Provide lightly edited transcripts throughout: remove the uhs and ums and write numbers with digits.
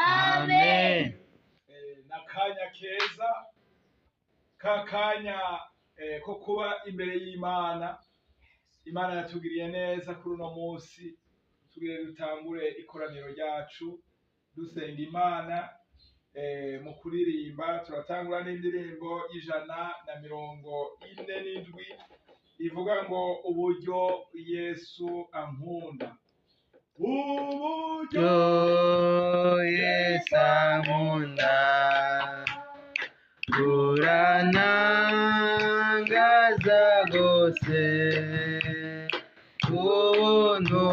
Amen. N'akanya keza kakanya ko kuba imbere y'Imana. Imana yatugiriye neza kuri uno munsi, tugire dutangure ikoraniro ryacu dusenga Imana. Mu kuririmba turatangura n'indirimbo y'Ijana na 47 ivuga ngo uburyo Yesu ankunda. Uburyo Yesu ankunda urantangaza rwose, ubuntu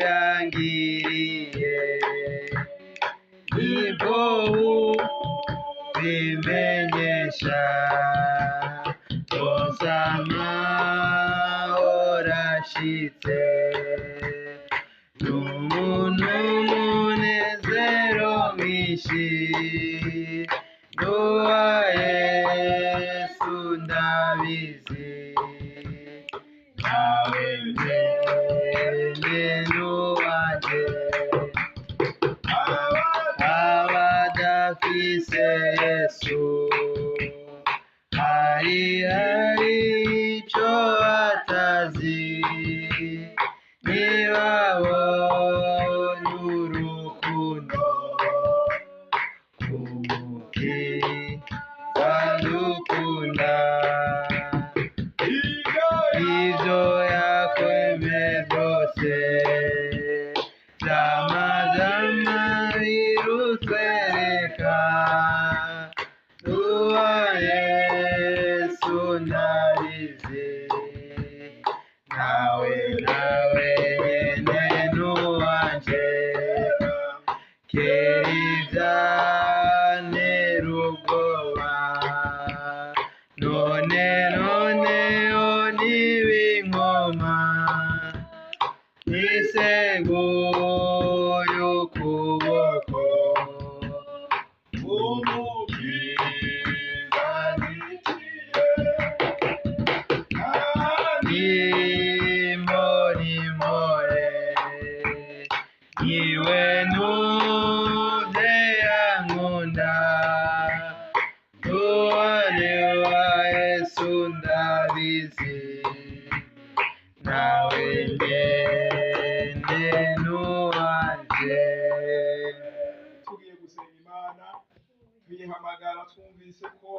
yangiriye nibwo bimenyesha rwose amahoro ashitse n'umuntu umunezero mwinshi n'uwa Yesu ndabizi, nawe nyene n'uwanje abadafise Yesu hari ico batazi, ntibabonye urukundo rw'umukiza dukunda, ivyo yakwemeye vyose vyamagama birutwereka n'uwa Yesu ndabizi, nawe nyene n'uwanje kera ivyantera ubwoba noneho ntibinkoma, niseguye ukuboko umukiza niciye, nimpore niwe nuvye yankunda, uwane wa Yesu ndabizi, nawe nyene n'uwanje. Tugiye gusenga Imana, tuyihamagara twumvise ko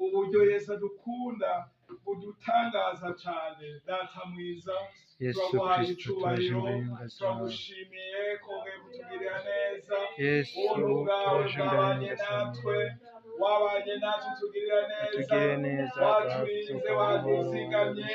uburyo Yesu adukunda budutangaza cane. Data mwiza, Yesu turaguhaye Kristo icubahiro, turaje turagushimiye ko ugiye kutugirira neza. Yesu Ubuntu bwawe turaje bwabanye imbere natwe, wabanye natwe utugirira atugire neza, neza, waturinze, waduzigamye.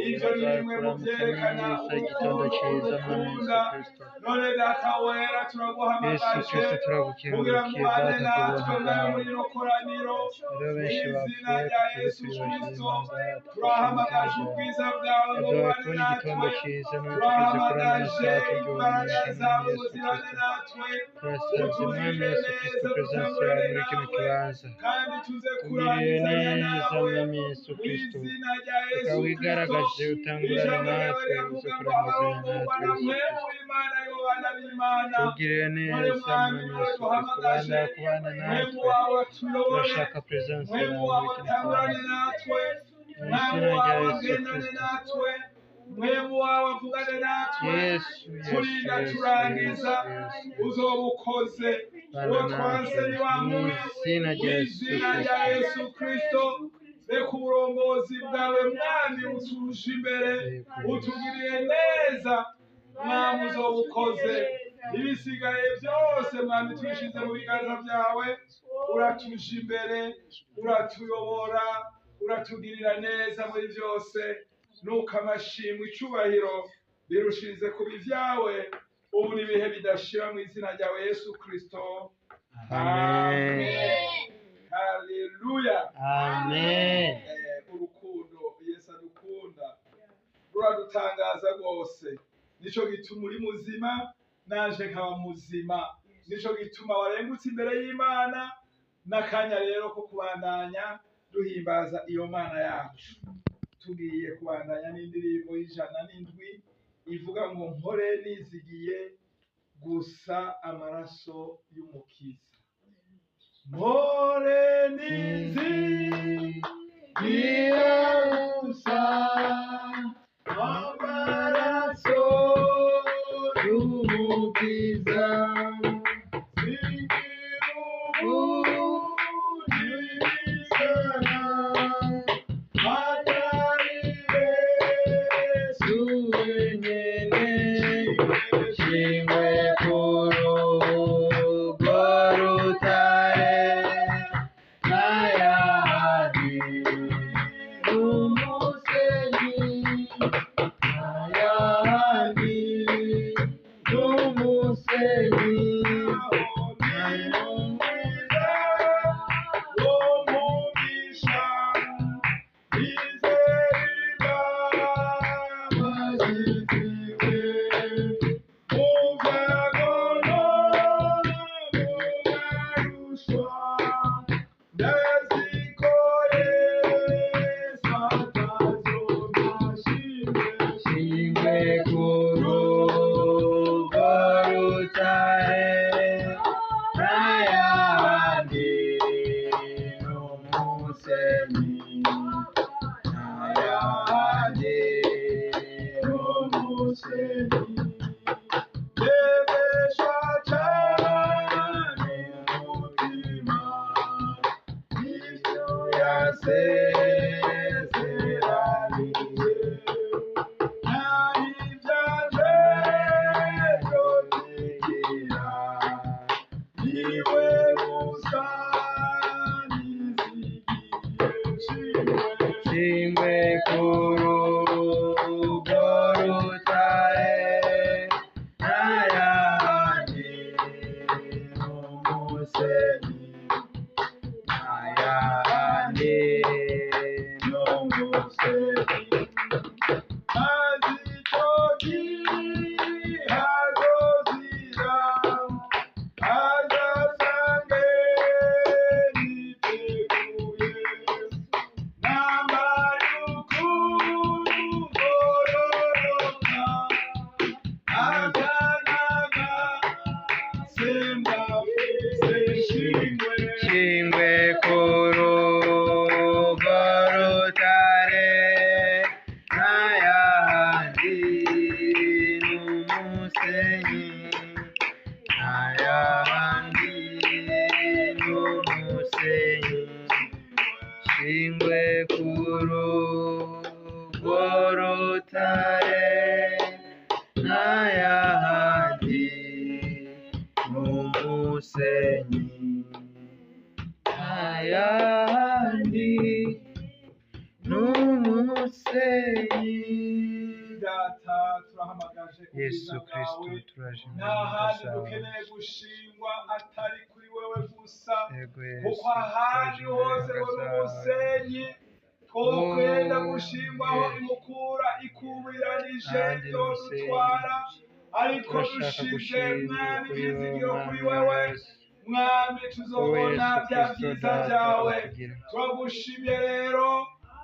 Ivyo ni bimwe mu vyerekana igitondo ciza mu ukunda. Yesu Kristo. None Data wera, Yesu turaguhamagaje Kristo kugira ngo turagukengurukiye ubane Data natwe kubona mwami bwawe. muri rino koraniro, Rero benshi mw'izina bapfuye rya tukaba Yesu tubibajije Kristo. imanza yacu, Turahamagaje ubwiza bwawe ngo aduhaye bubane kubona igitondo natwe. ciza n'uwo tugeze kuri ano Turahamagaje masaha imbaraga turyohereje zawe muri ngo Yesu zibane Kristo. natwe, Turasavye Mwami utugirire Yesu Kristo neza, presence dutangurane yawe muri kino nawe, kibanza, kandi tuze tugirire kurangizanya neza nawe Mwami Yesu Kristo, mw'izina rya Yesu ukaba wigaragaje Kristo. utangurane Ijambo ryawe natwe uze riravuga ngo kurangizanya abarongorwa natwe na Yesu mwe Kristo. w'Imana nibo bana b'Imana. Tugirire None neza mwami Mwami niwe Yesu Kristo, duhamagaje, kubana mwemu natwe, wawe atuyobore, turashaka presence mwemu yawe wawe muri kino atangurane kibanza, natwe, mu mwami izina rya wawe Yesu agendane Kristo. natwe, mwemu wawe avugane natwe, Yesu, Yesu, turinda Yesu, turangiza, Yesu, Yesu. uzoba ukoze. Bana Uwo natwe, twanse ni wa mu mubi, izina rya Yesu mw'izina rya Kristo. Yesu Kristo. Reka uburongozi bwawe mwami buturusha imbere, utugiriye neza mwami, uzoba ukoze. Ibisigaye byose mwami tubishize mu biganza byawe, uratuje imbere, uratuyobora, uratugirira neza muri byose. Nuko amashimwe, icubahiro birushirize kuba ivyawe ubu n'ibihe bidashira, mu izina ryawe Yesu Kristo, amen. Haleluya, Amen. urukundo Yesu adukunda ruradutangaza rwose. Nico gituma uri muzima, naje nkaba muzima. Nico gituma warengutse imbere y'Imana, n'akanya rero ko kubandanya duhimbaza iyo Mana yacu. Tugiye kubandanya n'indirimbo y'Ijana n'Indwi ivuga ngo mpore nizigiye gusa amaraso y'umukiza. Mpore nizigira gusa amaraso y'umukiza, zigira ubudisana atari Yesu wenyene. Shimwe kurugo rutare n'ayandi n'umusenyi, n'ayandi n'umusenyi, n'ayumwiza wo mu misha, izeriba baziziwe mu byago no mu maruswa, ndazikoye satazona. Shimwe kurugo rutare n'ayandi n'umusenyi, n'ayandi n'umusenyi, bebeshwa cane umutima ivyo yasezeranije, nahivyaje vyozigira, niwe gusa nizigiye. Shimwe kurugo rutare n'ayandi n'umusenyi, n'ayandi n'umusenyi, azitoki hazozira azasange niteguye, nambaye ukugororoka aganaga sembafise. Shimwe kurugo rutare n'ayandi n'umusenyi, n'ayandi n'umusenyi, shimwe kurugo rutare n'ayandi n'umusenyi, n'ayandi n'umusenyi. Data, turahamagaje Yesu Kristo turaje mu nta handi zawe. dukeneye gushingwa atari kuri wewe gusa, Yego Yesu, kuko ahandi hose turaje ngo mu zawe. n'umusenyi twokwenda gushingwaho imukura ikubiranije Ahandi yodutwara, ariko turashaka dushize gushimwa mwami kuri ibyizigiro wowe, kuri Mwami wewe, Yesu. mwami tuzobona Yesu bya Kristo, byiza Data byawe. utugira. Turagushimye rero,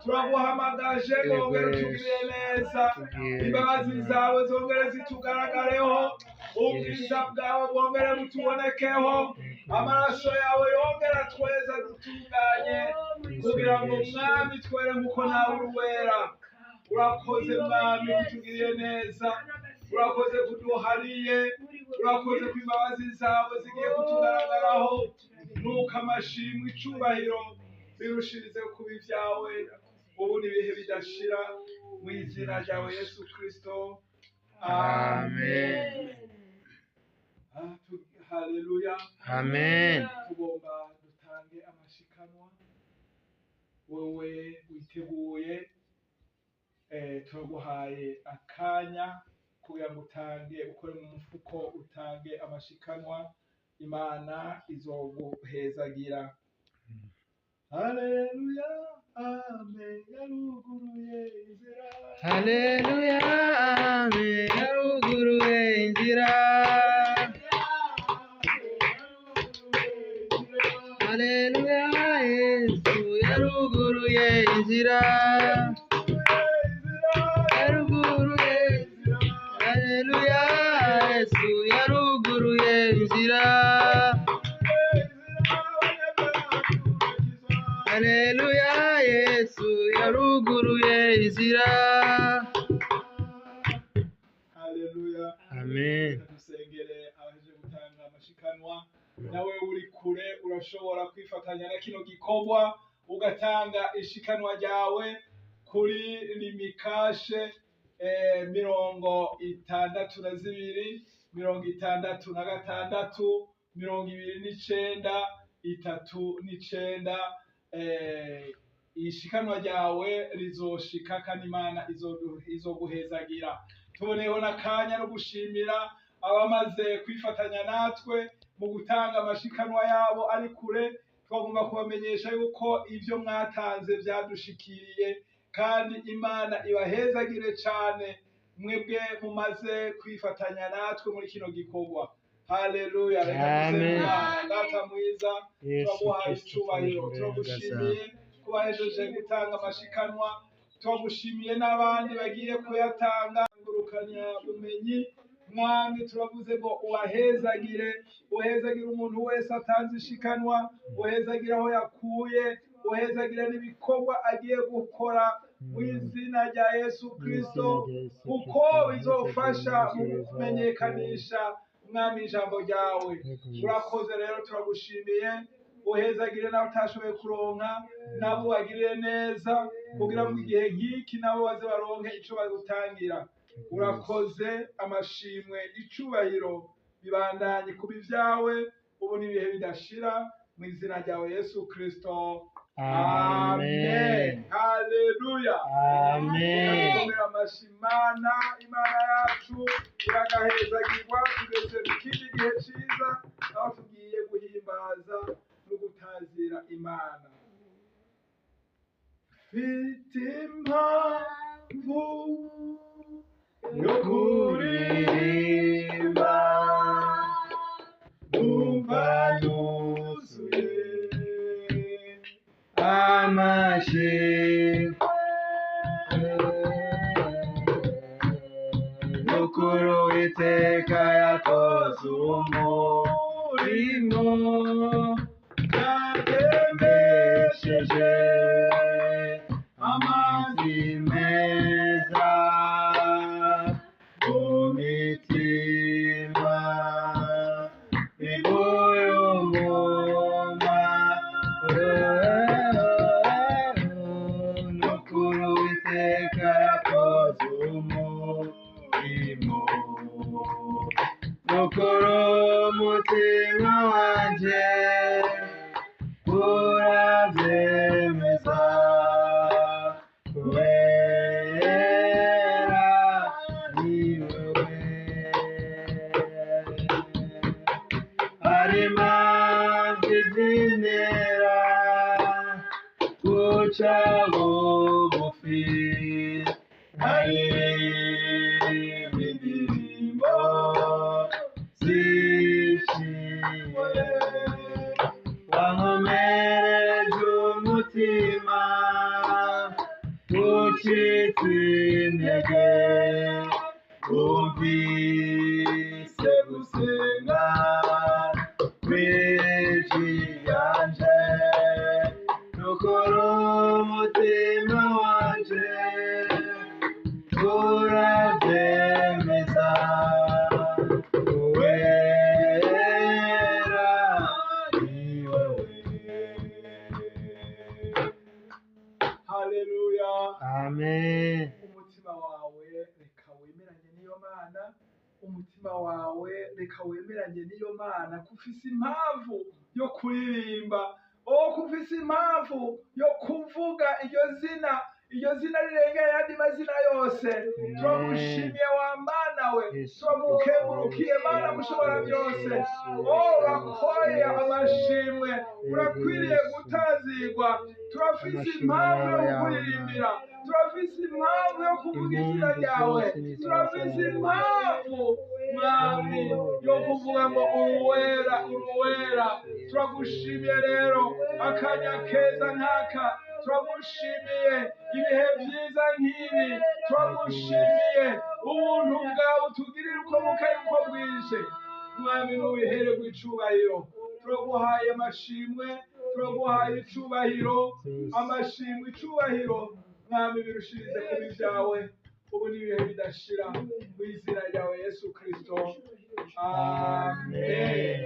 turaguhamagaje ngo Yego wongere Yesu, utugirire neza, tugirire imbabazi neza. zawe zongere zitugaragareho, ubwiza bwawe bwongere butubonekeho, amaraso yawe yongere atweza dutunganye, kugira ngo mwami twere nk'uko nawe uri wera. Urakoze mwami kutugiriye neza, urakoze kuduhariye, urakoze ku imbabazi zawe zigiye kutugaragaraho, nuko amashimwe icubahiro birushirize kuba ibyawe ubu n'ibihe bidashira, mu izina ryawe Yesu Kristo, amen. Haleluya, Amen. tugomba dutange amashikanwa. Wowe witeguye, turaguhaye akanya kugira ngo utange, ukore mu mufuko utange amashikanwa, Imana izoguhezagira. Haleluya, amen, yaruguruye inzira. Haleluya, amen, yaruguruye inzira. Haleluya, Yesu yaruguruye inzira. Yaruguruye. Haleluya, Yesu yaruguruye Haleluya, Yesu yaruguruye inzira. Haleluya. Amen. Dusengere abaje gutanga amashikanwa. Nawe uri kure urashobora kwifatanya na kino gikorwa ugatanga ishikanwa ryawe kuri limikashe 62 66 29 39. Ishikanwa ryawe rizoshika kandi Imana izoguhezagira. Tuboneyeho n'akanya no gushimira abamaze kwifatanya natwe mu gutanga amashikanwa yabo ari kure. Twagomba kubamenyesha yuko ivyo mwatanze vyadushikiriye kandi Imana ibahezagire cane mwebwe mumaze kwifatanya natwe muri kino gikorwa. Haleluya. Amen. Data mwiza, Yesu turaguhaye Kristo icubahiro, turagushimiye kubahejeje gutanga amashikanwa, turagushimiye n'abandi bagiye kuyatanga ngurukanya bumenyi. Mwami, turavuze ngo uhezagire umuntu wese atanze ishikanwa, uhezagire aho yakuye, uhezagire n'ibikorwa agiye gukora mu izina rya Yesu Kristo, kuko bizofasha mu kumenyekanisha Mwami ijambo ryawe. Turakoze rero, turagushimiye. Uhezagire n'abatashoboye kuronka, nabo bagirire neza kugira ngo igihe nk'iki nabo baze baronke ico bagutangira. Urakoze, amashimwe, icubahiro bibandanye kuba ivyawe ubu n'ibihe bidashira, mu izina ryawe Yesu Kristo. Amen. Haleluya. Amen. Amashimana, Imana yacu iragahezagirwa tugeze mu kindi gihe ciza aho tugiye guhimbaza no gutazira Imana. Mfite impamvu yo kuririmba, numva nuzuye amashimwe n'ukuri Uwiteka yakoze umurimo, yatemesheje amazi meza mu mitima iguye umuma. N'ukuri Uwiteka yakoze umurimo, n'ukuri umutima wanje uravyemeza. Wera ni wewe, hari impamvu zintera guca bugufi, haririmba indirimbo zishimye. Wankomereje umutima ucitse intege, wumvise gusenga kw'ijwi ryanje, n'ukuri umutima wanje uravyemeza. Wera ni wewe. Haleluya. Amen. Umutima wawe reka wemeranye n'iyo Mana, umutima wawe reka wemeranye n'iyo Mana, kufise impamvu yo kuririmba, kufise impamvu yo kuvuga iryo zina rirengera ayandi mazina yose. Turagushimiye wa Mana we, turagukengurukiye Mana mushobora byose. Urakoye amashimwe, urakwiriye gutazirwa. Turafise impamvu yo kuririmbira, turafise impamvu yo kuvuga izina ryawe, turafise impamvu Mwami yo kuvuga ngo uruwera uruwera. Turagushimiye rero akanya keza nk'aka, turagushimiye ibihe byiza nk'ibi, turagushimiye ubuntu bwawe utugirira uko bukaye uko bwije. Mwami nubihererwe icubahiro, turaguhaye amashimwe, turaguhaye icubahiro amashimwe icubahiro mwami birushirize kuba ibyawe ubu n'ibihe bidashira mu izina ryawe Yesu Kristo amen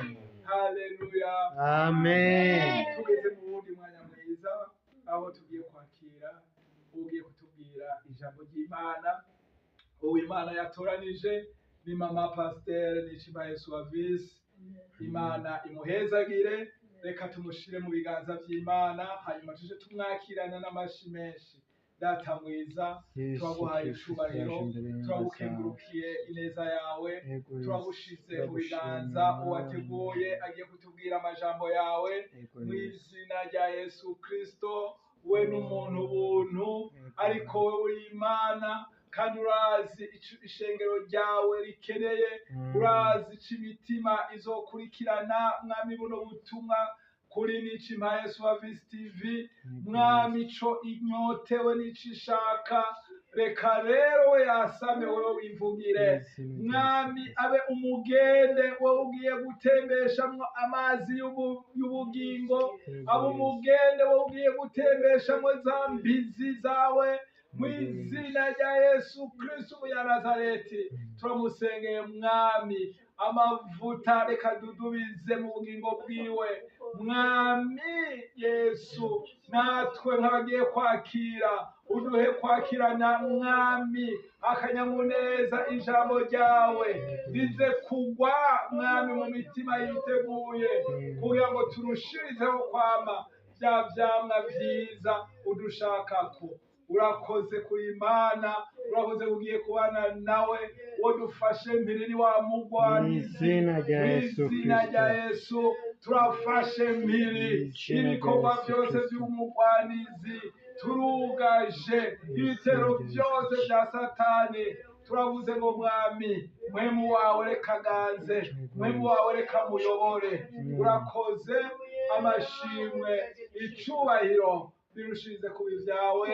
haleluya Amen. tugeze mu wundi mwanya mwiza aho tugiye kwakira ugiye kutubwira ijambo ry'Imana uwo Imana yatoranije ni mama Pasteur Nichibaye Suavisi. Imana imuhezagire, reka tumushire mu biganza by'Imana hanyuma tuje tumwakirana n'amashi menshi. Data mwiza turaguhaye icubahiro turagukengurukiye ineza yawe turagushize mu biganza uwateguye agiye kutubwira amajambo yawe mu izina rya Yesu Kristo. We n'umuntu buntu ariko we uri Imana kandi urazi ishengero ryawe rikeneye, urazi ico imitima izokurikirana mwami buno butumwa kuri Nichibaye Suavisi TV. Mwami ico inyotewe n'ico ishaka, reka rero we yasame wewe wivugire mwami abe umugende wowe ugiye gutembeshamwo amazi y'ubugingo, abe umugende wowe ugiye gutembeshamwo za mbizi zawe mu izina rya Yesu Kristo ya Nazareti. Turamusengeye mwami amavuta reka dudubize mu bugingo bwiwe mwami Yesu, natwe nk'abagiye kwakira uduhe kwakirana mwami akanyamuneza ijambo ryawe rize kugwa mwami mu mitima yiteguye kugira ngo turushirizeho kwama bya vyamwa vyiza udushakako. Urakoze kuri Imana, urakoze ugiye kubana nawe wodufashe mpiriri wa mugwanizi mw'izina rya Yesu. Turafashe mpiri ibikorwa byose by'umugwanizi, turugaje ibitero byose bya Satani. Turavuze ngo mwami mwemu wawe reka ganze, mwemu wawe reka muyobore. Urakoze amashimwe icubahiro birushirize kuba ibyawe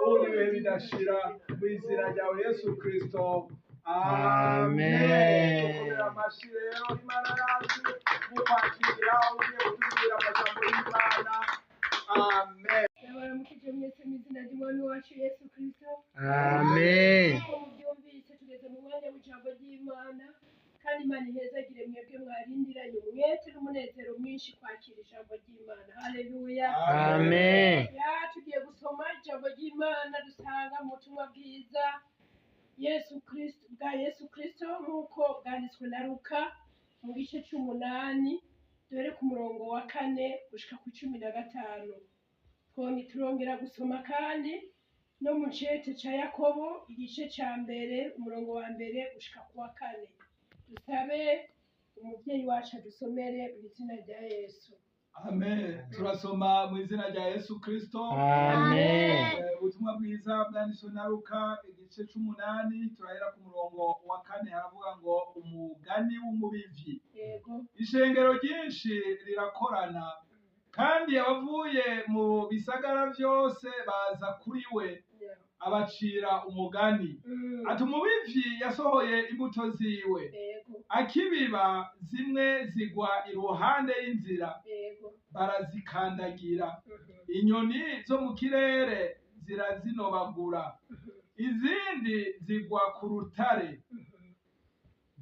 ubu n'ibihe bidashira mu izina ryawe Yesu Kristo amen. Tukomera amashi rero Imana yacu mukwakira ugiye kutubwira amajambo y'Imana amen. Ndabaramukije mwese mu izina ry'umwami wacu Yesu Kristo Amen. mubyumvise tugeze mu mwanya w'ijambo ry'Imana kandi Imana ihezagire mwebwe mwarindiranye umwete n'umunezero mwinshi kwakira ijambo ry'Imana. Haleluya Amen. tugiye gusoma ijambo ry'Imana dusanga mu butumwa bwiza bwa Yesu Kristo nk'uko bwanditswe na Luka mu gice c'8 dore ku murongo wa 4 gushika ku 15. Turongera gusoma kandi no mu cete ca Yakobo igice ca mbere umurongo wa 1 gushika ku wa 4. Dusabe umuvyeyi wacu adusomere mu izina rya Yesu. Amen. Turasoma mu izina rya Yesu Kristo. Amen. Ubutumwa bwiza bwanditswe na Luka igice c'8 turahera ku murongo wa 4 haravuga ngo umugani w'umubivyi. Yego. Ishengero ryinshi rirakorana kandi abavuye mu bisagara byose baza kuri we abacira umugani ati umubivyi yasohoye imbuto ziwe, akibiba zimwe zigwa iruhande y'inzira barazikandagira, inyoni zo mu kirere zirazinobagura, izindi zigwa ku rutare,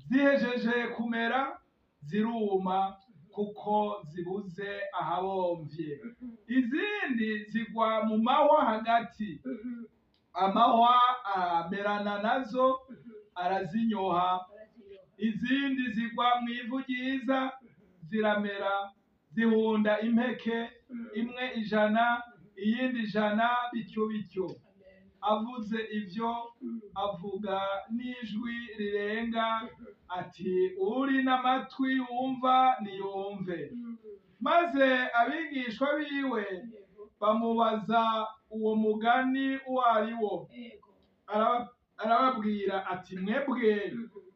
zihejeje kumera ziruma kuko zibuze ahabomvye, izindi zigwa mu mahwa hagati, amahwa amerana nazo arazinyoha, izindi zigwa mu ivu ryiza ziramera zihunda impeke, imwe 100 iyindi 100 bityo bityo. Avuze ivyo avuga n'ijwi rirenga ati uri n'amatwi wumva niyumve. Maze abigishwa biwe bamubaza uwo mugani uwo ari wo, arababwira ati mwebwe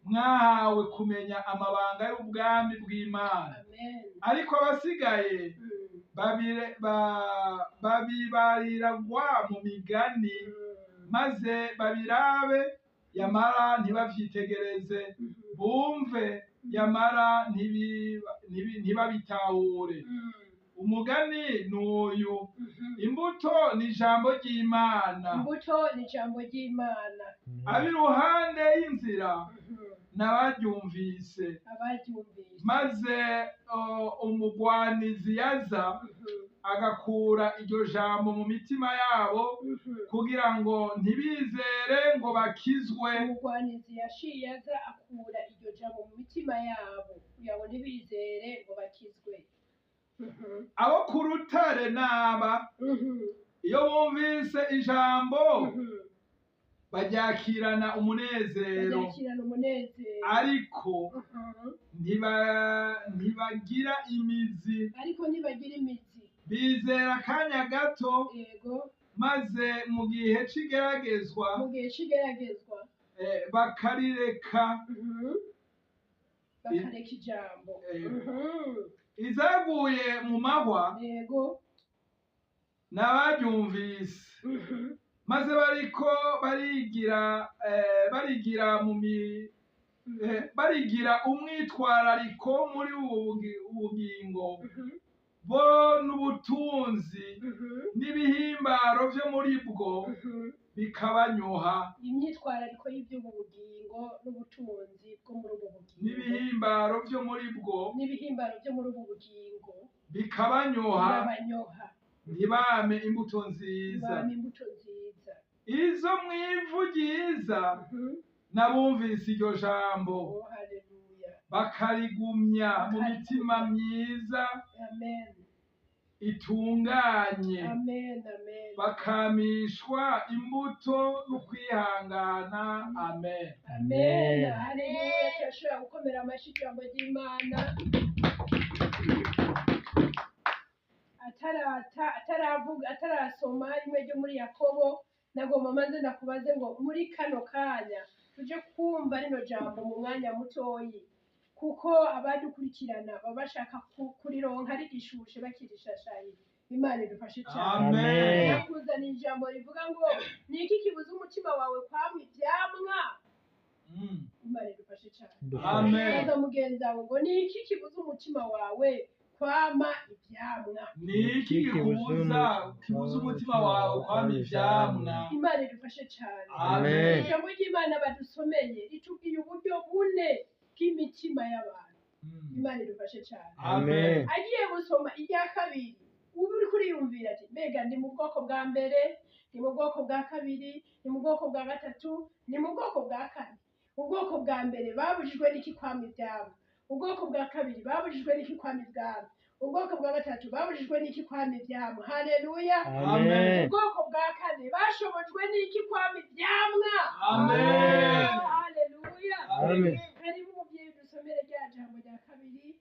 mwahawe kumenya amabanga y'ubwami bw'Imana, ariko abasigaye babibariragwa mu migani, maze babirabe yamara ntibavyitegereze, bumve yamara ntibabitahure. umugani n'uyu, imbuto ni ijambo ry'Imana, imbuto ni ijambo ry'Imana. ab'iruhande y'inzira n'abaryumvise, Abaryumvise maze umugwanizi yaza agakura iryo jambo mu mitima yabo kugira ngo ntibizere ngo bakizwe. umugwanizi yaciye aza akura iryo jambo mu mitima yabo kugira ngo ntibizere ngo bakizwe. Abo ku rutare naba iyo bumvise ijambo baryakirana umunezero, baryakirana umunezero, ariko ntibagira imizi, ariko ntibagira imizi. bizera akanya gato, Yego, maze mu gihe c'igeragezwa mu gihe c'igeragezwa bakarireka. bakareka ijambo. Izaguye mu mahwa Yego, n'abaryumvise, maze bariko barigira umwitwarariko muri ubu bugingo, bo n'ubutunzi n'ibihimbaro vyo muri bwo bikabanyoha, imyitwarariko y'iby'ubu bugingo n'ubutunzi bwo muri ubu bugingo n'ibihimbaro vyo muri bwo n'ibihimbaro byo muri ubu bugingo bikabanyoha, birabanyoha, ntibame imbuto nziza. bama imbuto nziza. Izo mw'ivu ryiza n'abumvise iryo jambo Oh, haleluya. bakarigumya mu mitima myiza Amen. itunganye, Amen. Amen. bakamishwa imbuto n'ukwihangana. Amen. Amen. Haleluya. Turashobora gukomera amashyi ijambo ry'Imana. atarasoma rimwe ryo muri Yakobo, nagomba maze ndakubaze ngo muri kano kanya tuje kumva rino jambo mu mwanya mutoyi, kuko abadukurikirana baba bashaka kurironka rigishushe bakirishashaye. Imana idufashe cyane. Amen. Nakuzaniye ijambo rivuga ngo ni iki kibuza umutima wawe kwama ivyamwa? Imana idufashe cyane. Amen. Baza mugenzi wawe ngo ni iki kibuza umutima wawe kwama ivyamwa? Ni iki kibuza umutima wawe kwama ivyamwa? Imana idufashe cyane. Amen. Ijambo ry'Imana badusomeye ritubwiye uburyo bune bw'imitima y'abantu. Imana idufashe cyane. Amen. Agiye gusoma irya kabiri, ubu uri kuriyumvira ati mbega ndi mu bwoko bwa mbere, ni mu bwoko bwa kabiri, ni mu bwoko bwa gatatu, ni mu bwoko bwa kane. Ubwoko bwa mbere babujijwe n'iki kwama ivyamwa, ubwoko bwa kabiri babujijwe n'iki kwama ivyamwa, ubwoko bwa gatatu babujijwe n'iki kwama ivyamwa. Haleluya. Amen. Ubwoko bwa kane bashobojwe n'iki kwama ivyamwa. Amen. Haleluya. Amen. Karibu umuvyeyi dusomere rya jambo rya kabiri,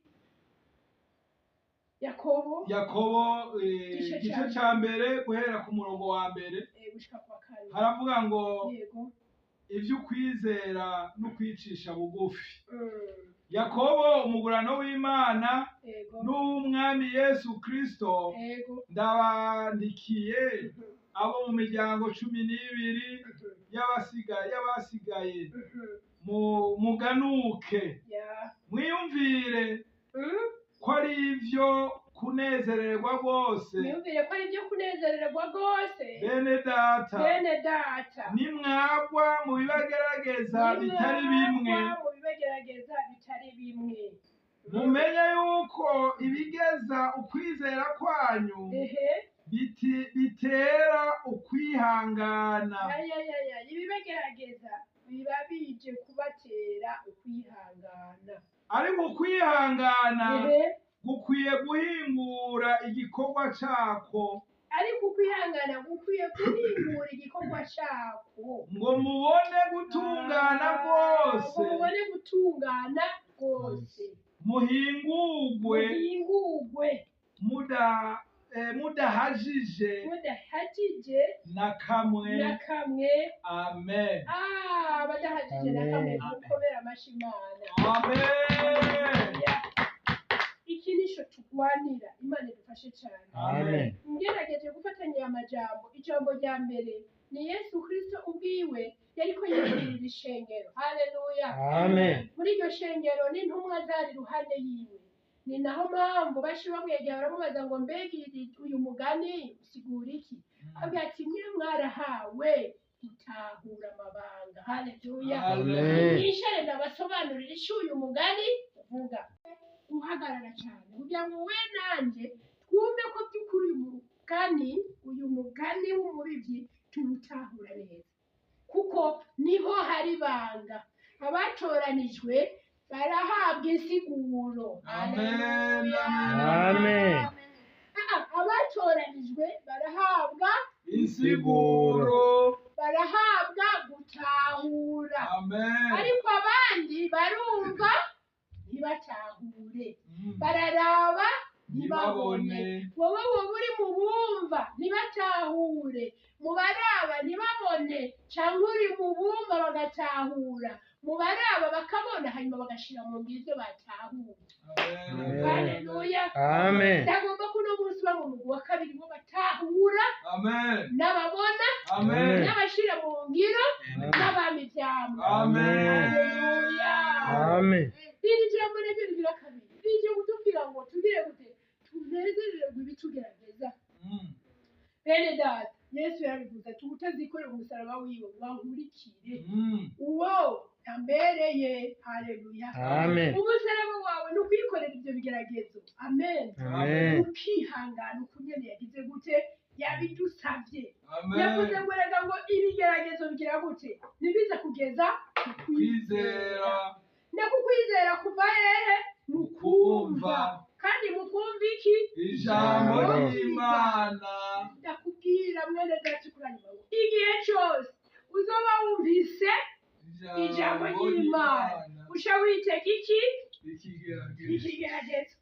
Yakobo igice ca mbere guhera ku murongo wa mbere gushika kwa kane. haravuga ngo Yego. ivy'ukwizera n'ukwicisha bugufi. Yakobo umugurano w'Imana Yego. n'umwami Yesu Kristo Yego. ndabandikiye abo mu miryango 12 y'abasigaye muganuke, Ya. mwiyumvire ko ari ivyo kunezererwa rwose, Mwiyumvire ko ari byo kunezererwa rwose. bene data, Bene data. nimwagwa mu bibagerageza bitari bimwe, Mu bibagerageza bitari bimwe. mumenye yuko ibigeza ukwizera kwanyu Ehe. bitera ukwihangana. Ya. Ibibagerageza biba bije kubatera ukwihangana. Ariko ukwihangana Ehe. gukwiye guhingura igikorwa cako, Ariko ukwihangana gukwiye guhingura igikorwa cako, ngo mubone gutungana rwose, ngo mubone gutungana rwose, muhingurwe mudahajije mudahagije na kamwe. na kamwe. Amen. Badahagije na kamwe. Mukomere amashyi Imana. Amen. Iki nisho tugwanira. Imana idufashe cyane. Amen. Ngerageje gufatanya aya majambo. Ijambo rya mbere ni Yesu Kristo ubwiwe yariko yibwirira ishengero. Haleluya. Amen. Muri iryo shengero n'intumwa zari ruhande yiwe, ni naho mpamvu bashi bamwegera baramubaza ngo mbega uyu mugani usigura iki avuga ati mwe mwarahawe gutahura amabanga haleluya Amen. mwishare ndabasobanurira icyo uyu mugani uvuga uhagarara cyane kugira ngo we nanjye twumve ko by'ukuri uyu mugani w'umubibyi tuwutahura neza kuko niho hari ibanga abatoranijwe barahabwa insiguro Amen. Amen. abatoranijwe barahabwa Insiguro. barahabwa gutahura Amen. ariko abandi barumva ntibatahure bararaba ntibabone wowe uri mu bumva ntibatahure mu baraba ntibabone cyangwa uri mu bumva bagatahura mu baraba bakabona hanyuma bagashira mu ngiro batahura Amen. haleluya Amen. ndagomba ko uno munsi uba mu mugwi wa kabiri bo batahura Amen. n'ababona Amen. n'abashira mu ngiro n'abami ibyambo Amen. haleluya Amen. iri jambo rero rigira kabiri rije kutubwira ngo tugire gute tunezererwe ibitugerageza bene data yesu yarabivuze ati utazikorera umusaraba wiwe wankurikire uwo yambereye haleluya Amen. umusaraba wawe ni ukwikorera ibyo bigeragezo amen Amen. ukihangana uko nyene yagize gute yabidusabye Amen. yavuze ngo rega ngo ibigeragezo bigira gute nibiza kugeza ku Kwizera. ndakukwizera kuva hehe Mukumva. kandi mukumva iki Ijambo ry'Imana. ndakubwira mwene data kuranyuma ngo igihe cyose uzoba wumvise ijambo ry'Imana usha witega iki Ikigeragezo. ikigeragezo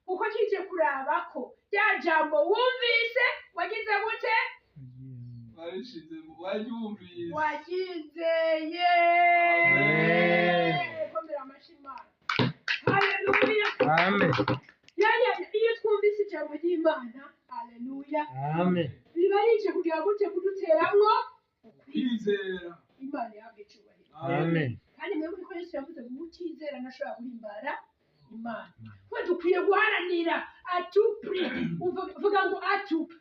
uko kije kuraba ko rya jambo wumvise wagize gute Barishize mu baryumvise. wagizeye Amen. komera amashimana haleluya Amen. yanya iyo twumvise ijambo ry'Imana haleluya Amen. biba rije kugira gute kuduteramwo Kwizera. Imana yahabwa icyubahiro Amen. kandi mwebwe ko Yesu yavuze ngo utizera ntashobora guhimbara Imana ko dukwiye guharanira atupri uvuga ngo atupri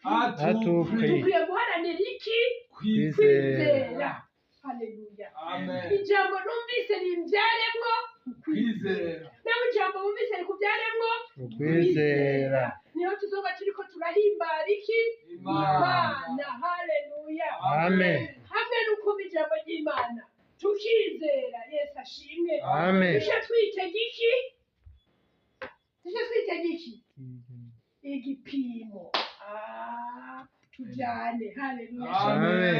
Atupri. dukwiye guharanira iki Kwizera. kwizera haleluya Amen. ijambo numvise rimbyaremwo Kwizera. nawe ijambo wumvise rikubyaremwo Ukwizera. niho tuzoba turiko turahimbara iki Imana. haleluya Amen. hamwe n'uko ijambo ry'Imana tukizera Yesu ashimwe Amen. tuje twitega iki igipimo tujyane haleluya Amen.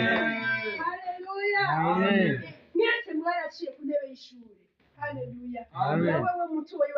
haleluya Amen. mwese mwaraciye ku ntebe y'ishuri haleluya Amen. wowe mutoyi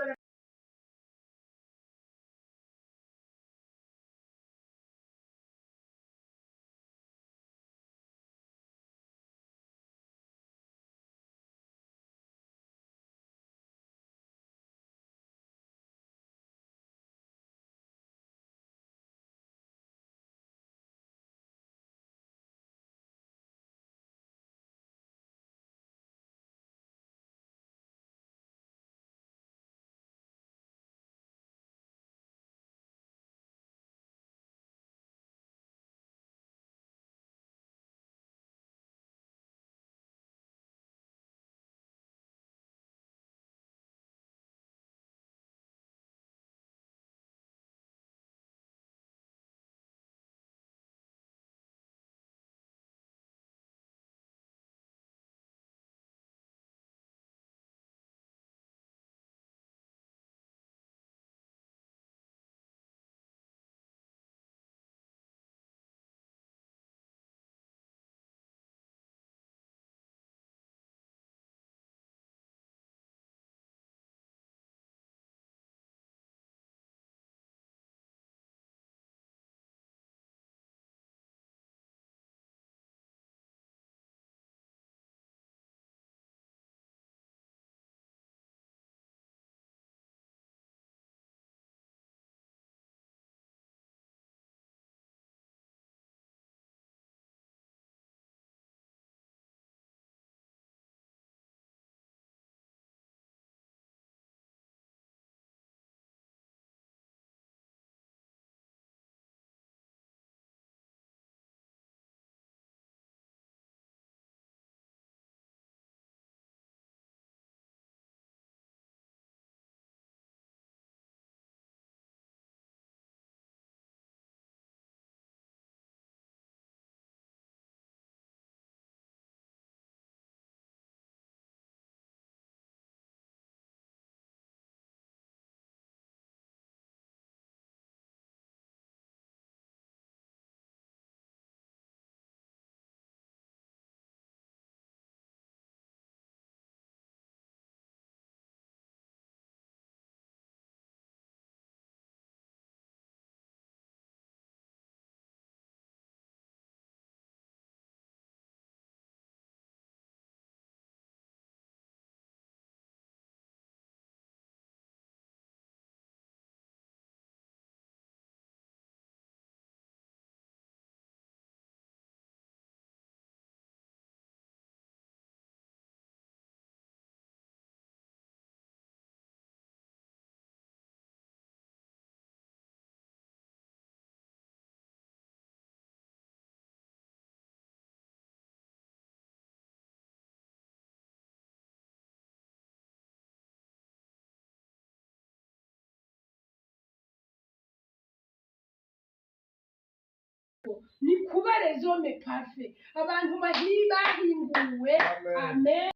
ni kuba rezome pafe abantu bahinguwe. Amen.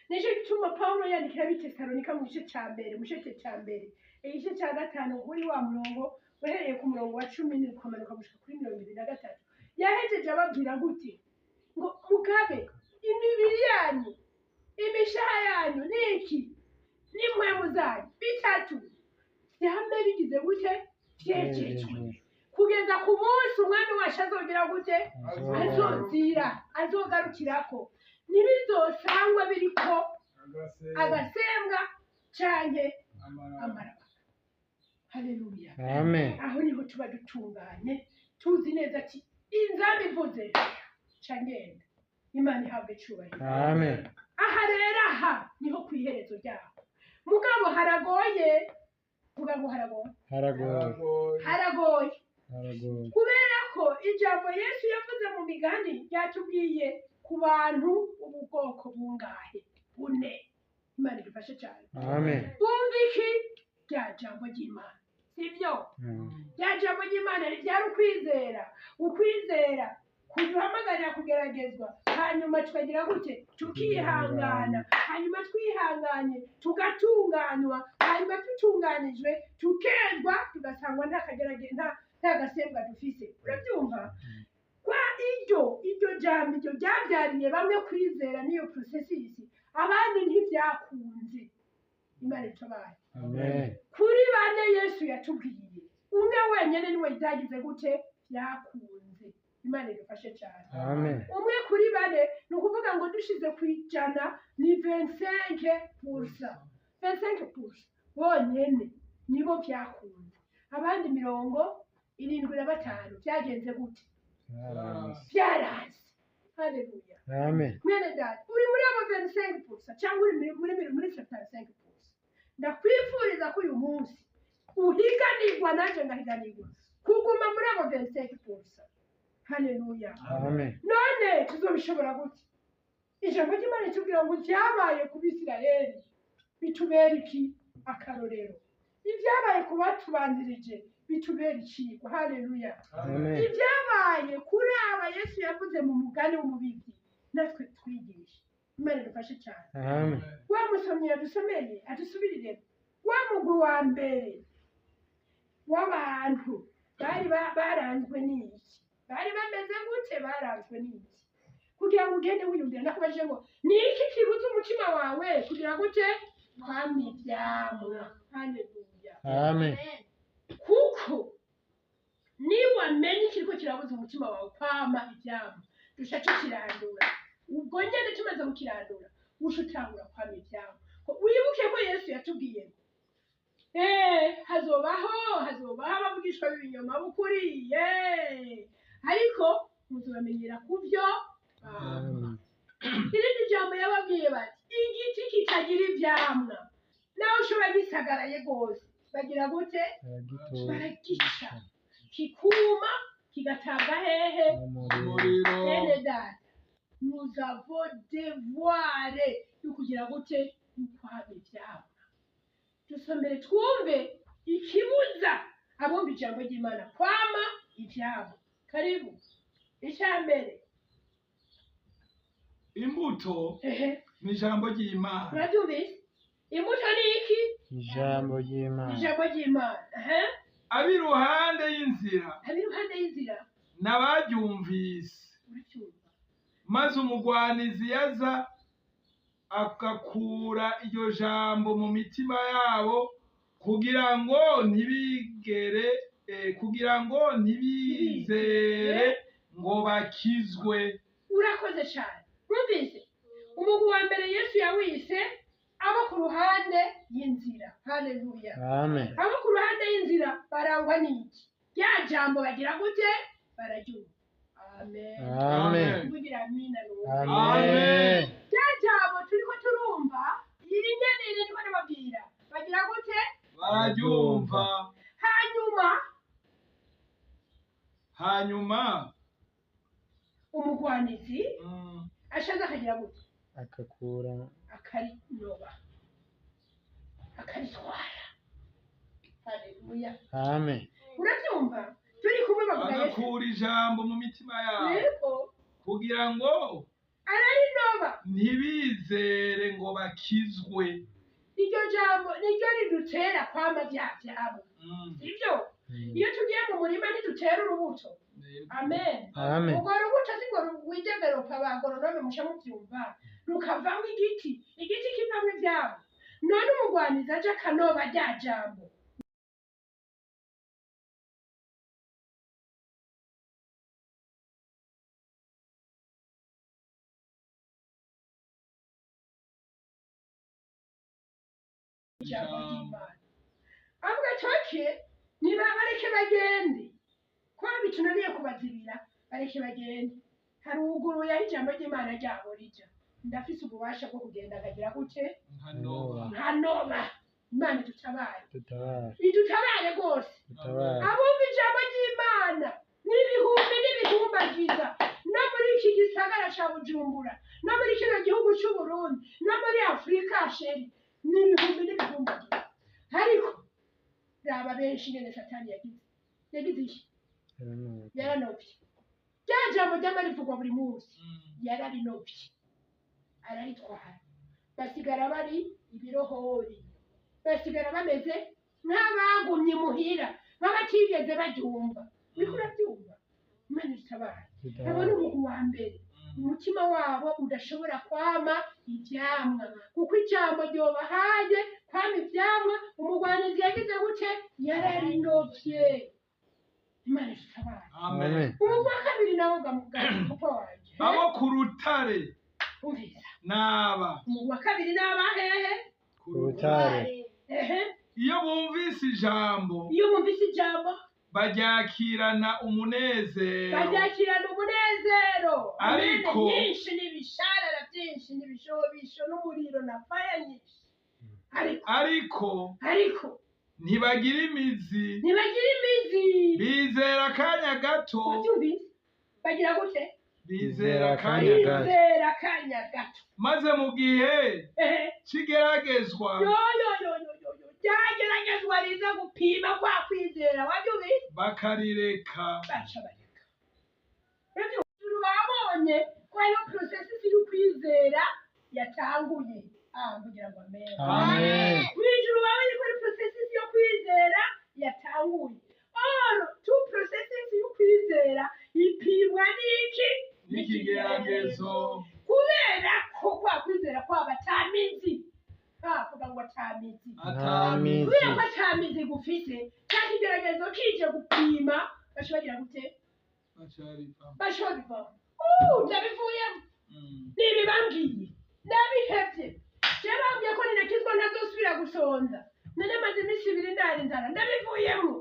Nicyo gituma Pawulo yandikira ab'Itesalonika mu gice cya mbere igice cya gatanu kuri wa murongo uhereye ku murongo wa 10 ukamanuka gushika kuri 23 yahejeje ababwira gute ngo mugabe imibiri yanyu imishaha yanyu niki n'impwemu zanyu bitatu byambe bigize gute byejejwe kugeza ku munsi umwami wacu azongera gute azozira azogarukirako ntibizosangwa biriko agasembwa canke amaraba. Haleluya. Amen. Aho niho tuba dutunganye tuzi neza ati inzamba ivuze cangenda Imana ihabwe icubahiro. Amen. Aha rero aha niho kwiherezo ryaho mugabo haragoye vuga ngo haragoye kubera ko ijambo Yesu yavuze mu migani ryatubwiye ku bantu ubwoko bungahe bune. Imana idufashe cyane. Amen. Bumva iki rya jambo ry'Imana sibyo? Rya jambo ry'Imana ryari ukwizera kuduhamagarira kugeragezwa hanyuma tukagira gute tukihangana hanyuma twihanganye tugatunganywa hanyuma tutunganijwe tukezwa tugasangwa nta gasembwa dufise. Urabyumva? Kwa iryo jambo iryo ryabyariye bamwe kwizera n'iyo processes abandi ntibyakunze. Imana itabaye. Amen. Kuri bane Yesu yatubwiye umwe wenyene niwe byagize gute byakunze. Imana idufashe cyane. Amen. Umwe kuri bane ni ukuvuga ngo dushize ku ijana ni 25%. 25% bonyene nibo byakunze. Abandi 75 byagenze gute? Byaranze. Haleluya. Amen. Mwene data uri muri abo 25% cyangwa uri muri 75%. Ndakwifuriza ko uyu munsi uhiganirwa nanjye ngahiganirwa kuguma muri abo 25%. Haleluya. Amen. None tuzobishobora gute? Ijambo ry'Imana ritubwira ngo byabaye ku Bisirayeli bitubera iki akarorero, ibyabaye ku batubanzirije bitubera ikigwa. Haleluya. Amen. Ibyabaye kuri aba Yesu yavuze mu mugani w'umubibyi natwe twigisha. Imana idufashe cyane. Amen. Wa musomyi yadusomeye adusubirire wa mugwi wa mbere w'abantu baranzwe n'iki, bari bameze gute, baranzwe n'iki kugira ngo ugende wiyumvira. Nakubajije ngo ni iki kibuza umutima wawe kugira gute kwama ivyamwa. Haleluya. Amen. Kuko niwamenye ikiriko kirabuza umutima wawe kwama ivyamwa dusha tukirandura. Ubwo nyene tumaze kukirandura ushutangura kwama ivyamwa. Wibuke ko Yesu yatubwiye hazobaho abavugishwa b'ibinyoma bukuri ariko muzobamenyera kuvyo irindi jambo yababwiye bati igiti kitagira ivyamwa naho ushobora gisagaraye gose bagira gute baragica kikuma kigatabwa hehe umuriro. Bene data nous avons devoir yo kugira gute ukwama ivyamwa. Dusomere twumve ikibuza abumva ijambo ry'Imana kwama ivyamwa. Karibu. Icambere Imbuto ni ijambo ry'Imana. urabyumvise? Imbuto ni iki? Ijambo ry'Imana. Ijambo ry'Imana. Ab'iruhande y'inzira Ab'iruhande y'inzira n'abaryumvise, uracyumva? maze umugwanizi yaza agakura iryo jambo mu mitima yabo kugira ngo ntibizere ngo bakizwe. Urakoze cyane. Mwumvise? Umugwi wa mbere Yesu yawise abo ku ruhande y'inzira. Haleluya. Amen. Abo ku ruhande y'inzira barangwa n'iki? Rya jambo bagira gute? Bararyumva. Amen. Amen. Kugira amina n'uwo. Amen. Rya jambo turiko turumva iri nyene niko nababwira bagira gute? Bararyumva. Hanyuma umugwanizi ashaza akagira gute? Akakura Akarinoba akaritwara. Haleluya. Amen. Urabyumva? Turi kumwe agakura ijambo mu mitima yabo yego kugira ngo ararinoba ntibizere ngo bakizwe. iryo jambo niryo ridutera kwama bya byabo sibyo iyo tugiye mu murima ntidutera urubuto amen Amen. urwo rubuto siko rwidevelopa abagoronome musha mubyumva rukavamo igiti kivamo ibyabo none umugwaniza aje akanoba rya jambo ijambo ry'Imana avuga toke niba bareke bagende kwa bitunaniye kubazibira bareke bagende hari uguruye aho ijambo ry'Imana ryabo rija ndafise ububasha bwo kugenda akagira gute nkanoba Imana idutabare idutabare rwose abumva ijambo ry'Imana n'ibihumbi n'ibihumbagiza no muri iki gisagara ca Bujumbura no muri kino gihugu c'u Burundi no muri Afurika sheri n'ibihumbi n'ibihumbagiza ariko raba benshi nyene satani yagize iki yaranovye rya jambo ryama rivugwa buri munsi yararinovye araritwara basigara bari ibirohori basigara bameze nk'abagumye muhira nk'abatigeze baryumva uriko urabyumva Imana itabara abo ni umuntu wa mbere umutima wabo udashobora kwama ivyamwa kuko ijambo ryobahaye kwama ivyamwa umugwanizi yagize gute yararinovye Imana itabara Amen. uwa kabiri nawo papa wanje abo ku rutare umvira naba uwa kabiri naba hehe ku rutare ehe iyo bumvise ijambo baryakirana umunezero ariko byinshi n'ibisharara byinshi n'ibishobisho n'umuriro na faya nyinshi ariko ntibagira imizi bizera akanya gato bagira gute bizera akanya gato maze mu gihe kigeragezwa ryageragezwa riza gupima kwa kwizera wabyubi bakarireka babonye ko ariyo processes y'ukwizera yatanguye kugira ngo amen mwijuru babonye ko ari processes yo kwizera yatanguye tu processes y'ukwizera ipimwa n'iki n'ikigeragezo kubera ko kwa kwizera kwaba atamizi kuvuga ngo atamizi kubera ko atamizi gufite kandi igeragezo kije gupima bashobagira gute bashobora ndabivuyemo nibibambwiye ndabihevye bambwiye ko ninakizwa ntazosubira gusonza none maze iminsi ibiri ndari inzara ndabivuyemo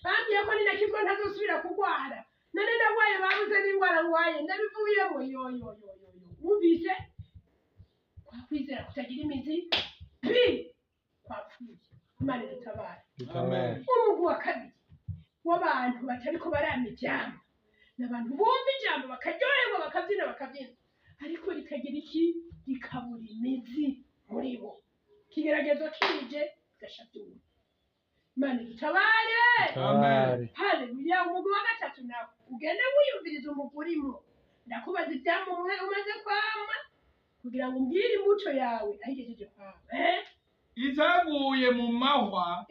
bambwiye ko ninakizwa ntazosubira kugwara none ndagwaye babuze n'indwara ngwaye ndabivuyemo wumvise kwakwizera kutagira imizi kwapfuye Imana idutabare umugwi wa kabiri w'abantu batariko barama ijambo n'abantu bumva ijambo bakaryoherwa bakabyina ariko rikagira iki rikabura imizi muri bo ikigeragezo kije gashabyura Imana idutabare haleluya umugwi wa gatatu nawe ugende wiyumviriza umugwi urimo ndakubaza ivyamwa umwe umaze kwama kugira ngo umbwire imbuto yawe ahigejeje kwama izaguye mu mahwa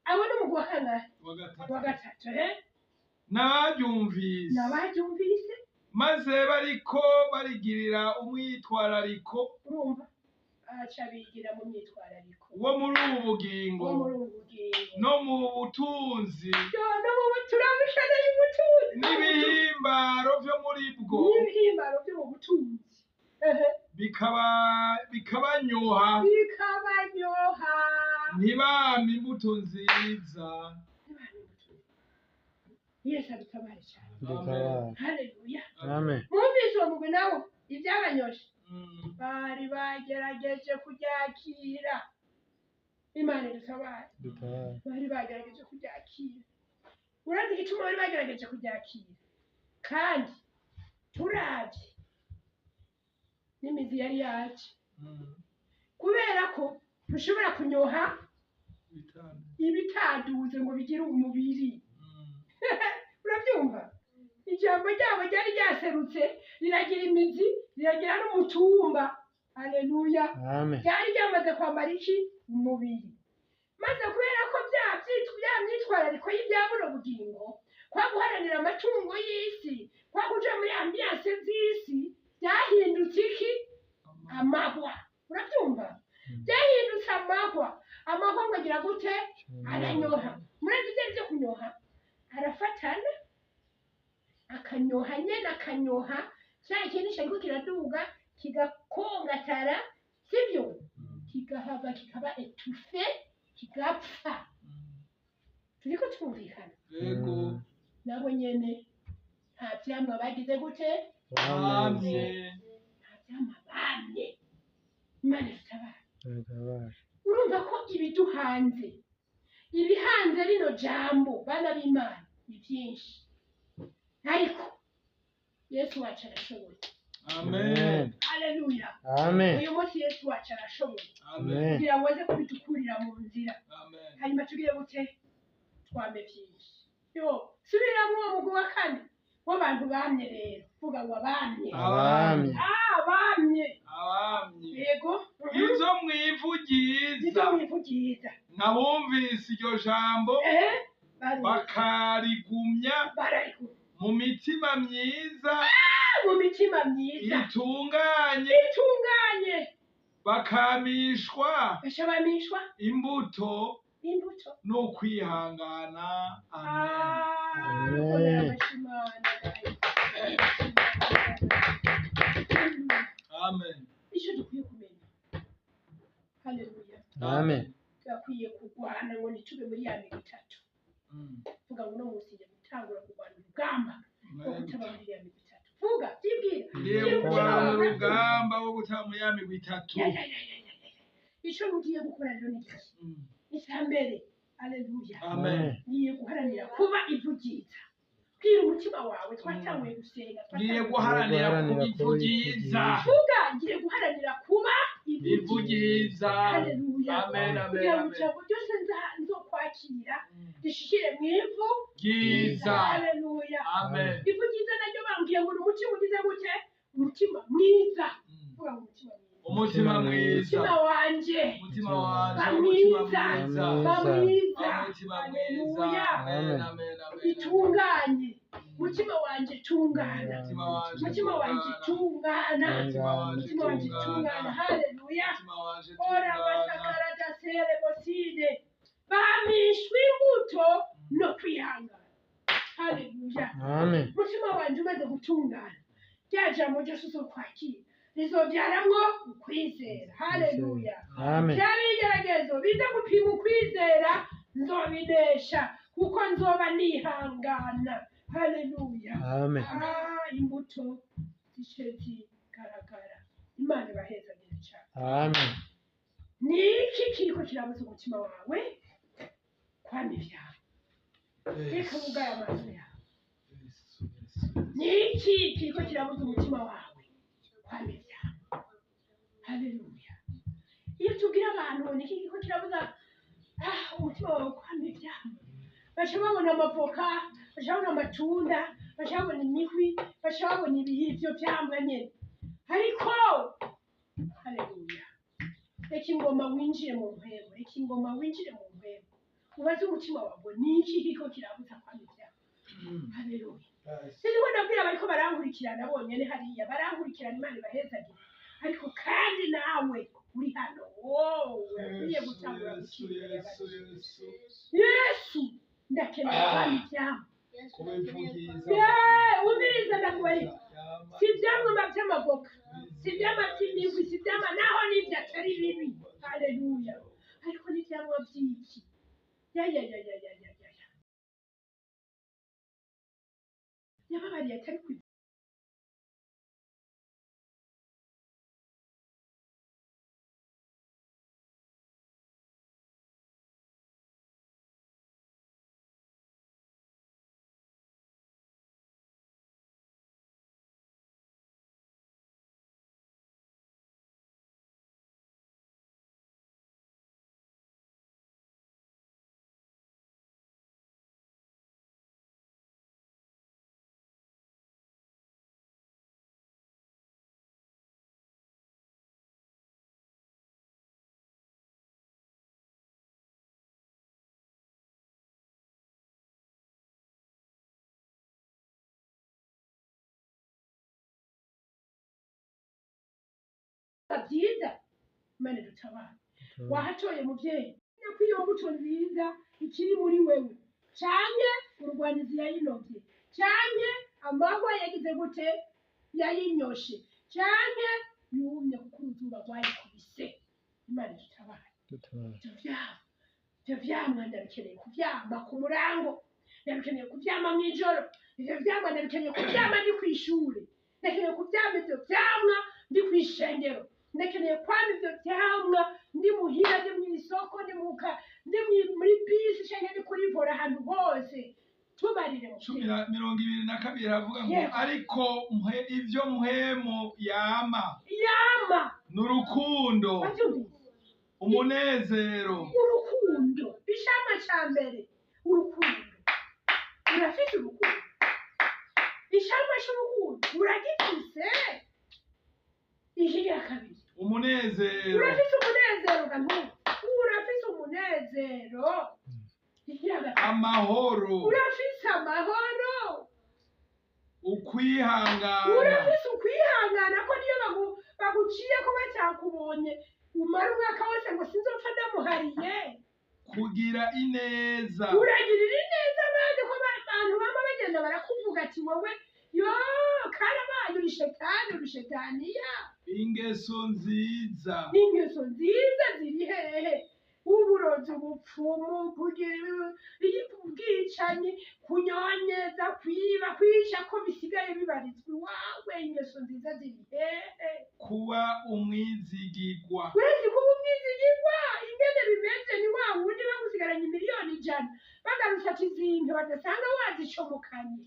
abo n'umugwi wa kangahe wa gatatu n'abaryumvise maze bariko barigirira umwitwarariko urumva aca bigira mu myitwarariko wo muri ubu bugingo no mu butunzi turabishana y'ubutunzi n'ibihimbaro vyo muri bwo byo mu butunzi bikabanyoha ntibame imbuto nziza Yesu adutabare cyane haleluya Amen. mwumvise uwo mugwi nawo ibyabanyoshe bari bagerageje kuryakira Imana idutabare bari bagerageje kuryakira urazi igituma bari bagerageje kuryakira kandi turavye n'imizi yari yaje kubera ko ntushobora kunyoha ibitaduze ngo bigire umubiri urabyumva ijambo ryabo ryari ryaserutse riragira imizi riragira n'umutumba haleluya Amen. ryari ryamaze kwambara iki umubiri maze kubera ko bya myitwarariko y'ibyabuno bugingo kwa guharanira amatungo y'isi kwa kuja muri ambiance z'isi byahindutse iki amahwa urabyumva byahindutse amahwa ngo agira gute aranyoha murezi byo kunyoha arafatana akanyoha nyene akanyoha cya kintu cyariko kiraduga kigakongatara sibyo kigahava kikaba etufe kigapfa turiko twumvikana yego nabo nyene nta vyamwa bagize gute bamye nta vyamwa bamye imana itabara Amen. urumva ko ibiduhanze ibihanze rino jambo bana b'imana ni byinshi ariko yesu wacu arashoboye amen haleluya Amen. uyu munsi yesu wacu arashoboye amen kugira ngo aze kubidukurira mu nzira amen hanyuma tugire gute twame byinshi yo subiramo uwo mugwi wa kane w'abantu bamye rero vuga ngo abamye Abamye. abamye abamye yego izo mwivugiza nibyo mwivugiza nabumvise iryo jambo bari bakarigumya barariku mu mitima myiza mu mitima myiza itunganye itunganye bakamishwa bashabamishwa imbuto imbuto no kwihangana amen Amen. amen icyo dukwiye kumenya haleluya Amen. turakwiye kurwana ngo ntitube muri ya migo itatu vuga ngo uno munsi njya gutangura kurwana urugamba rwo kutaba muri ya migo itatu vuga byibwira ngiye kurwana urugamba wo gutanga muri ya migwi itatu icyo mugiye gukora rero ni iki icya mbere haleluya amen ngiye guharanira kuba ivugiza bwira umutima wawe twatanguye gusenga ngiye guharanira kubivugiza vuga ngiye guharanira kuba ivugiza haleluya amen amen kugira ngo amen ijambo ryose nzokwakira rishishire mu ivu bwiza haleluya amen ivu ryiza naryo bambwiye ngo ni umutima ugize gute umutima mwiza vuga ngo umutima mwiza umutima mwiza umutima wanje umutima wanje bamwiza umutima mwiza bamwiza umutima mwiza haleluya amen amen amen itunganye umutima wanje tungana umutima wanje umutima wanje tungana umutima wanje umutima wanje tungana haleluya umutima wanje ora basakara dasere boside bamishwe imbuto no kwihangana haleluya Amen. umutima wanje umaze gutungana rya jambo ryose uzokwakira rizovyaramwo ukwizera haleluya Amen. bya bigeragezo biza gupima ukwizera nzobinesha kuko nzoba nihangana haleluya Amen. imbuto zice zigaragara imana ibahezagire cyane Amen. ni iki kiriko kirabuza umutima wawe kwama ivyawe reka wugare amaso yawe ni iki kiriko kirabuza umutima wawe kwama ivyawe haleluya iyo tubwira abantu ni iki kiriko kirabuza umutima wawe kwama ivyawe baca babona amavoka baca babona amatunda baca babona imihwi baca babona ibihivyo vyamwa nyene ariko haleluya reka ingoma winjire mu mpwemu reka ingoma winjire mu mpwemu ubaze umutima wawe ni iki kiriko kirabuza kwama ivyawe haleluya siniko ndabwira bariko barankurikirana bonyene hariya barankurikirana imana ibahezagire ariko kandi nawe uri hano wowe ugiye gutangura gukira yesu ndakeneye kwama ivyawe umiriza ndakubarira si ivyamwa vy'amavoka si ivyamwa vy'imihwi si ivyamwa naho n'ivyo atari bibi haleluya ariko n'ivyamwa vy'iki yababariye atari ku byiza Imana dutabara wahatoye muvyeyi ko iyo mbuto nziza ikiri muri wewe canke urwanizi yayinovye canke amahwa yagize gute yayinyoshe canke yumye kuko uruzuba rwayikubise Imana dutabara ivyo vyamwa ndabikeneye kuvyama ku murango ndabikeneye kuvyama mw'ijoro ivyo vyamwa ndabikeneye kuvyama ndi kw'ishure ndakeneye kuvyama ivyo vyamwa ndi kw'ishengero ndakeneye kwama ivyo vyamwa ndi muhira ndi mw'isoko ndi muri bisi canke ndi kuri vora ahantu hose tubarire mirongo ibiri na kabiri aravuga ngo ariko ivyo muhemu yama n'urukundo umunezero urukundo ishama ca mbere urukundo urafise urukundo ishama c'urukundo uragifise ikigira kabiri umunezero urafise umunezero urafise umunezero amahoro urafise amahoro ukwihangana urafise ukwihangana ko niyo baguciye ko batakubonye umara umwaka wose ngo sinzopfa ndamuhariye kugira ineza uragirira ineza abandi ko abantu bama bagenda barakuvuga ati wowe yo karabaye uri shetaniya ingeso nziza ziri hehe uburozi ubupfumu kugira ubwicanyi kunyonyeza kwiba kwisha ko bisigaye bibarizwa iwawe ingeso nziza ziri hehe kuba umwizigirwa ingene bimeze ni wa wundi bagusigaranye miliyoni 100 bagarutse ati zimpe badasanga wazicomokanye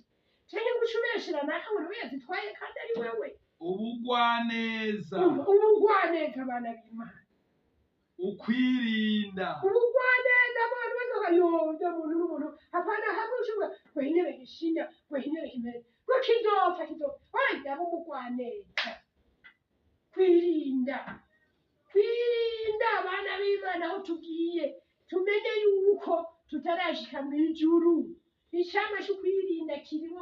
canke gushumeshera naka ngo niwe yazitwaye kandi ari wewe ubugwaneza abana b'Imana ukwirinda ubugwaneza abantu bazobayonda muntu n'umuntu hapana hamwe ushobora kwenyere gishinya kwenyere kimere ko kizopfa oya ubugwaneza kwirinda abana b'Imana aho tugiye tumenye yuko tutarashika mw'ijuru ishama cyo kwirinda kirimo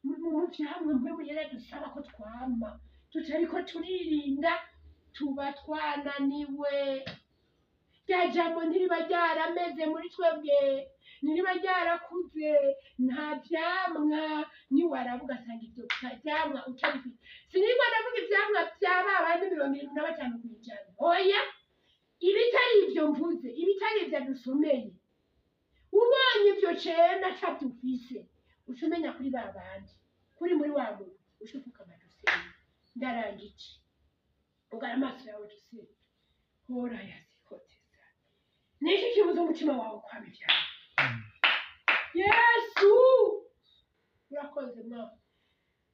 mu vyamwe mpemu yera dusaba ko twama tutariko turirinda tuba twananiwe rya jambo ntiriba ryarameze muri twebwe ntiriba ryarakuze nta vyamwa niwaravuga asanga ivyo vyamwa utabifite sinigwa ndavuga ivyamwa vyaba abandi 75 kw'ijana oya ibitari ivyo mvuze ibitari ivyo dusomeye ubonye ivyo cenda cavyufise ucumenya kuri babandi kuri muri wa muntu ushufuka amaduseni ndarangije ugara amaso yawe duseni hora yazikoteza niki kibuza umutima wawe kwama ivyawe Yesu urakoze mama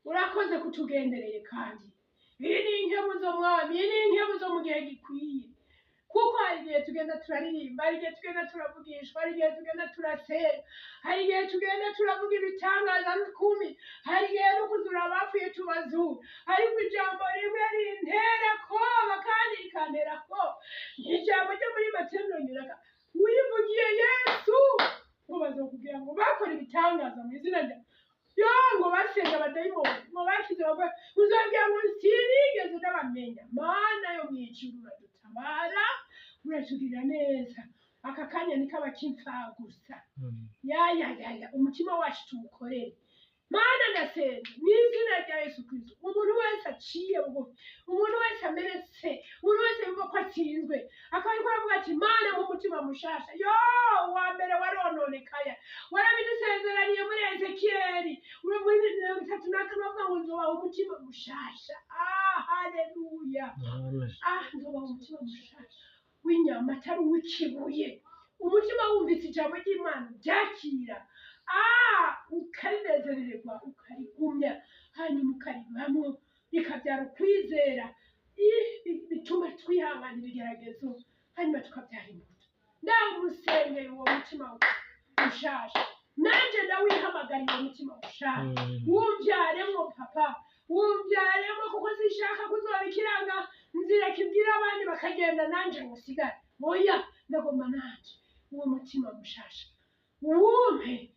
urakoze kutugendereye kandi iyi ni inkebuzo mwami iyi ni inkebuzo mu gihe gikwiye kuko hari igihe tugenda turaririmba hari igihe tugenda turavugishwa hari igihe tugenda turasera hari igihe tugenda turavuga ibitangaza n'ukumi hari igihe no kuzura abapfuye tubazura ariko ijambo rimwe rintera koba kandi rikantera koba ijambo ryo muri Mateyo 20 wivugiye Yesu ngo bazokubwira ngo bakora ibitangaza mu izina ryawe yo ngo basenga abadayimoni ngo bakize bagwe uzabwira ngo sinigeze ndabamenya Mana yo mw'ijuru uradutabara uratugirira neza aka kanya nikaba kimfa gusa ya umutima wacu tuwukorere Mana ndasenga mw'izina rya Yesu Kristo umuntu wese aciye bugufi umuntu wese amenetse umuntu wese yumva ko atsinzwe akaba ariko aravuga ati Mana mu mutima mushasha yo wa mbere warononekaya warabidusezeraniye muri Ezekiyeli uri muri 34 bavuga ngo nzobaha umutima mushasha haleluya nzobaha umutima mushasha w'inyama atari uw'ikibuye umutima wumvise ijambo ry'Imana byakira ukarinezererwa ukarigumya hanyuma ukaribamwo bikabyara ukwizera bituma twihangana ibigeragezo hanyuma tukabyara imbuto nawe umusengeye uwo mutima mushasha nanje ndawihamagariye uwo mutima mushasha wumvyaremwo papa wumvyaremwo kuko sinshaka kuzoba ikiranga nzira kibwira abandi bakagenda nanje ngusigare oya ndagomba nanje uwo mutima mushasha wumpe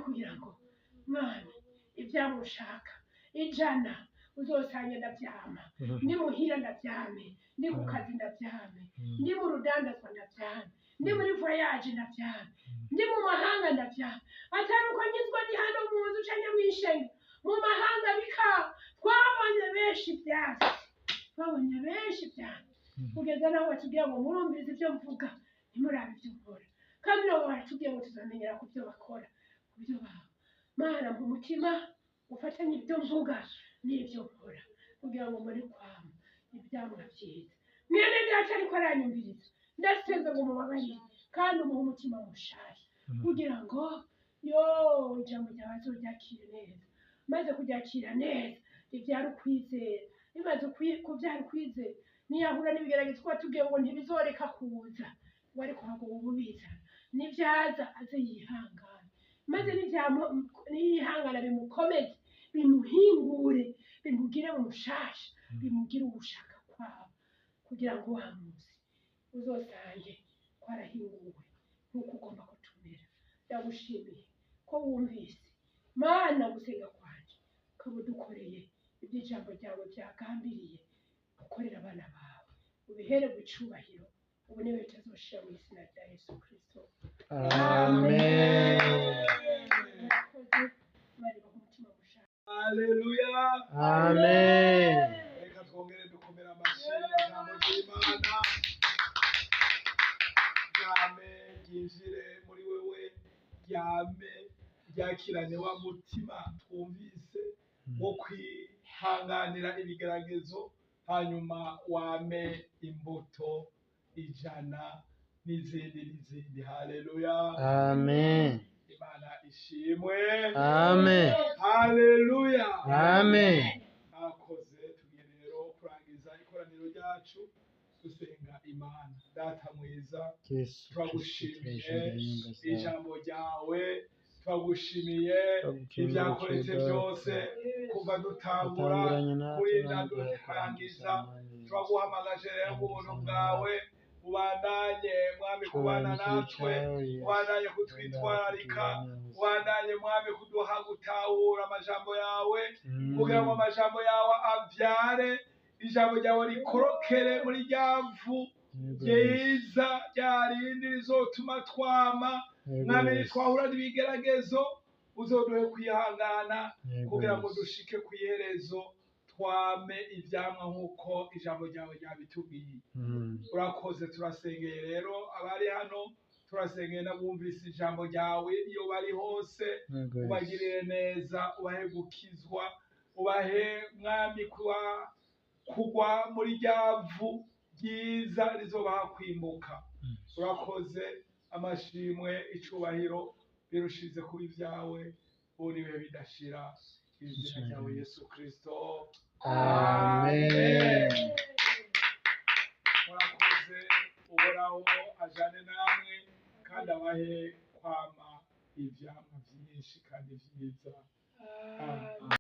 kugira ngo mwana ibyamushaka 100 uzosange ndavyama ndi muhira ndavyame ndi ku kazi ndavyame ndi mu rudandazwa ndavyame ndi muri voyage ndavyame ndi mu mahanga ndavyame atari uko ngizwa ndi hano mu nzu canke mw'ishenge mu mahanga bikaba twabonye benshi vyasi twabonye benshi vyane kugeza naho batubwira ngo murumvirize ivyo mvuga ntimurabe ivyo nkora kandi nabo baratubwiye ngo tuzamenyera ku vyo bakora ku vyo baba mana mu mutima ufatanye ibyo mvuga n'ibyo nkora kugira ngo muri kwama ibyamwa vyiza mwene data ariko aranyumviriza ndasenze ngo mubabarire kandi umuhe umutima mushasha kugira ngo ijambo ryawe azoryakire neza maze kuryakira neza rivyara ukwizera bimaze kuvyara ukwizera niyahura n'ibigeragezo kuba tubwiye ngo ntibizoreka kuza ngo ariko ntabwo bububiza nivyaza aze yihangane maze niyihangana bimukomeze bimuhingure bimugire umushasha bimugire ugushaka kwawe kugira ngo wa munsi uzosange kwarahinguwe nk'uko ugomba kutumera ndagushimiye ko wumvise mana gusenga kwanje ukaba udukoreye ibyo ijambo ryawe byagambiriye gukorera abana bawe ubihere icubahiro ubu niwe bitazoshira mu izina rya Yesu Kristo Amen. Haleluya. Amen. Reka twongere dukomera amashyi ijambo ry'Imana ryame ryinjire muri wewe ryame ryakirane wa mutima twumvise wo kwihanganira ibigeragezo hanyuma wame imbuto 100 n'izindi. Haleluya. Amen. Imana ishimwe. Amen. Haleluya. Amen. Akoze tugiye rero kurangiza ikoraniro ryacu dusenga Imana. Data mwiza turagushimiye ijambo ryawe turagushimiye ibyakoretse byose kuva dutangura kurinda dutangiza turaguhamagaje rero ubuntu bwawe ubandanye mwami kubana natwe ubandanye kutwitwararika ubandanye mwami kuduha gutahura amajambo yawe kugira ngo amajambo yawe avyare ijambo ryawe rikorokere muri ryavu ryiza ryarindi rizotuma twama mwami nitwahura n'ibigeragezo uzoduhe kwihangana kugira ngo dushike kw'iherezo twame ivyamwa nk'uko ijambo ryawe ryabitubwiye. Urakoze turasengeye rero abari hano turasengeye n'abumvise ijambo ryawe iyo bari hose ubagirire neza ubahe gukizwa ubahe mwami kugwa muri ryavu ryiza rizobaha kwimbuka. Urakoze amashimwe icubahiro birushize kuba ibyawe ubu nibihe bidashira izina ryawe Yesu Kristo. Amen. Murakoze uhoraho ajane namwe kandi abahe kwama ivyamwa vyinshi kandi vyiza. Amen.